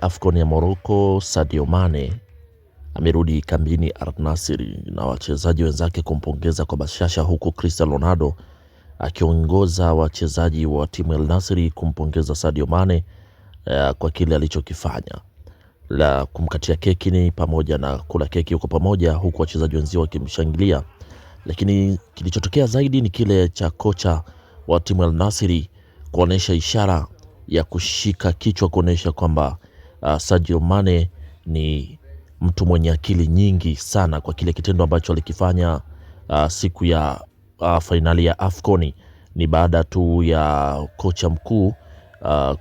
AFCON ya Morocco, Sadio Mane amerudi kambini Al Nassr na wachezaji wenzake kumpongeza kwa bashasha, huku Cristiano Ronaldo akiongoza wachezaji wa timu ya Al Nassr kumpongeza Sadio Mane kwa kile alichokifanya. La kumkatia keki ni pamoja na kula keki huko pamoja, huku wachezaji wenzao wakimshangilia. Lakini kilichotokea zaidi ni kile cha kocha wa timu ya Al Nassr kuonesha ishara ya kushika kichwa, kuonesha kwamba Sadio Mane ni mtu mwenye akili nyingi sana kwa kile kitendo ambacho alikifanya siku ya fainali ya AFCON. Ni baada tu ya kocha mkuu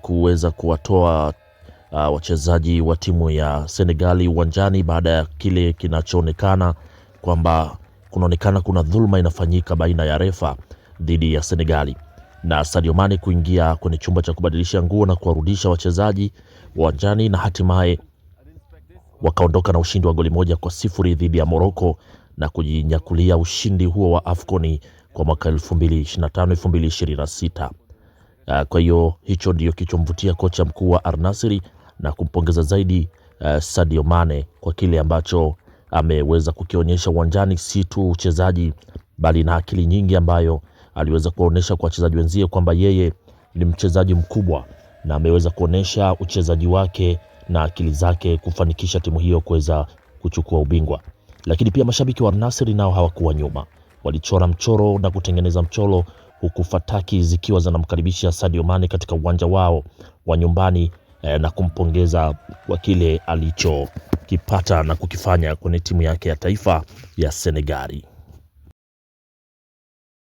kuweza kuwatoa wachezaji wa timu ya Senegali uwanjani baada ya kile kinachoonekana kwamba kunaonekana kuna dhulma inafanyika baina ya refa dhidi ya Senegali, na Sadio Mane kuingia kwenye chumba cha kubadilisha nguo na kuwarudisha wachezaji uwanjani, na hatimaye wakaondoka na ushindi wa goli 1-0 dhidi ya Morocco na kujinyakulia ushindi huo wa AFCON kwa mwaka 2025-2026. Kwa hiyo hicho ndio kilichomvutia kocha mkuu wa Al Nassr na kumpongeza zaidi Sadio Mane kwa kile ambacho ameweza kukionyesha uwanjani, si tu uchezaji bali na akili nyingi ambayo aliweza kuonesha kwa wachezaji wenzie kwamba yeye ni mchezaji mkubwa, na ameweza kuonesha uchezaji wake na akili zake kufanikisha timu hiyo kuweza kuchukua ubingwa. Lakini pia mashabiki wa Al Nassr nao hawakuwa nyuma, walichora mchoro na kutengeneza mchoro, huku fataki zikiwa zinamkaribisha Sadio Mane katika uwanja wao wa nyumbani na kumpongeza kwa kile alichokipata na kukifanya kwenye timu yake ya taifa ya Senegali.